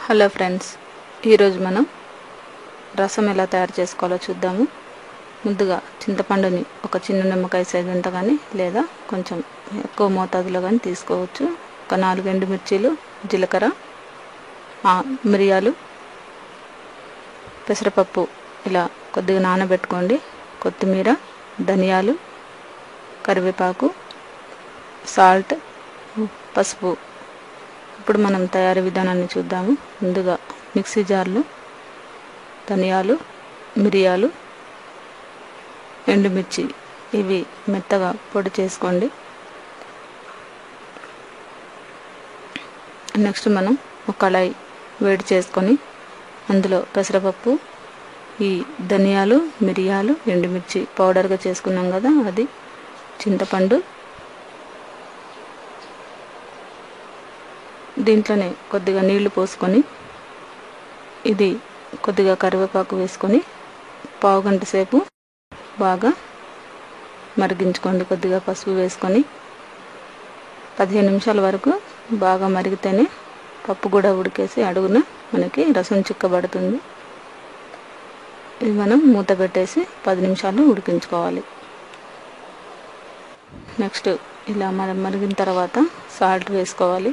Hello friends, ఈరోజు మనం రసం ఎలా తయారు చేసుకోవాలో చూద్దాము. ముందుగా చింతపండుని ఒక చిన్న నిమ్మకాయ సైజ్ అంత కానీ లేదా కొంచెం ఎక్కువ మోతాదులో కానీ తీసుకోవచ్చు. ఒక 4 ఎండుమిర్చీలు, జీలకర్ర, మిరియాలు, పెసరపప్పు ఇలా కొద్దిగా నానబెట్టుకోండి. కొత్తిమీర, ధనియాలు, కరివేపాకు, సాల్ట్, పసుపు. ఇప్పుడు మనం తయారీ విధానాన్ని చూద్దాము. ముందుగా మిక్సీ జార్లో ధనియాలు, మిరియాలు, ఎండుమిర్చి ఇవి మెత్తగా పొడి చేసుకోండి. నెక్స్ట్ మనం ఒక కళాయి వేడి చేసుకొని అందులో పెసరపప్పు, ఈ ధనియాలు, మిరియాలు, ఎండుమిర్చి పౌడర్గా చేసుకున్నాం కదా, అది, చింతపండు, దీంట్లోనే కొద్దిగా నీళ్లు పోసుకొని ఇది కొద్దిగా కరివేపాకు వేసుకొని పావుగంట సేపు బాగా మరిగించుకోండి. కొద్దిగా పసుపు వేసుకొని 15 నిమిషాల వరకు బాగా మరిగితేనే పప్పు కూడా ఉడికేసి అడుగున మనకి రసం చిక్కబడుతుంది. ఇది మనం మూత పెట్టేసి 10 నిమిషాలు ఉడికించుకోవాలి. నెక్స్ట్ ఇలా మరిగిన తర్వాత సాల్ట్ వేసుకోవాలి.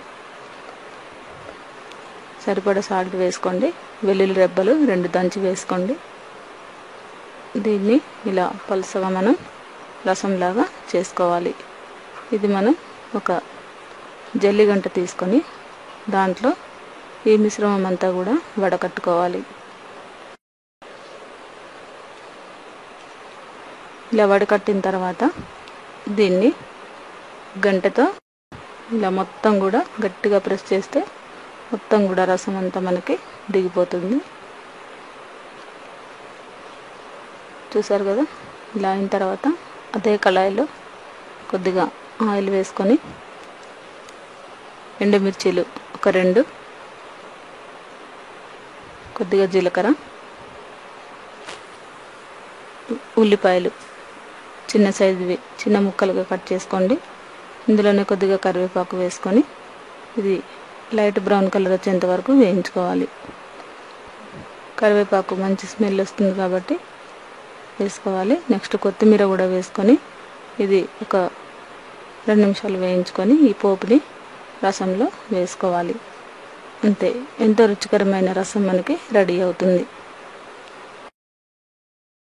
సరిపడా సాల్ట్ వేసుకోండి. వెల్లుల్లి రెబ్బలు 2 దంచి వేసుకోండి. దీన్ని ఇలా పలుసగా మనం రసంలాగా చేసుకోవాలి. ఇది మనం ఒక జల్లిగంట తీసుకొని దాంట్లో ఈ మిశ్రమం అంతా కూడా వడకట్టుకోవాలి. ఇలా వడకట్టిన తర్వాత దీన్ని గంటతో ఇలా మొత్తం కూడా గట్టిగా ప్రెస్ చేస్తే మొత్తం కూడా రసం అంతా మనకి దిగిపోతుంది. చూసారు కదా. ఇలా అయిన తర్వాత అదే కళాయిలో కొద్దిగా ఆయిల్ వేసుకొని ఎండుమిర్చీలు ఒక 2, కొద్దిగా జీలకర్ర, ఉల్లిపాయలు చిన్న సైజువి చిన్న ముక్కలుగా కట్ చేసుకోండి. ఇందులోనే కొద్దిగా కరివేపాకు వేసుకొని ఇది లైట్ బ్రౌన్ కలర్ వచ్చేంత వరకు వేయించుకోవాలి. కరివేపాకు మంచి స్మెల్ వస్తుంది కాబట్టి వేసుకోవాలి. నెక్స్ట్ కొత్తిమీర కూడా వేసుకొని ఇది ఒక 2 నిమిషాలు వేయించుకొని ఈ పోపుని రసంలో వేసుకోవాలి. అంతే, ఎంతో రుచికరమైన రసం మనకి రెడీ అవుతుంది.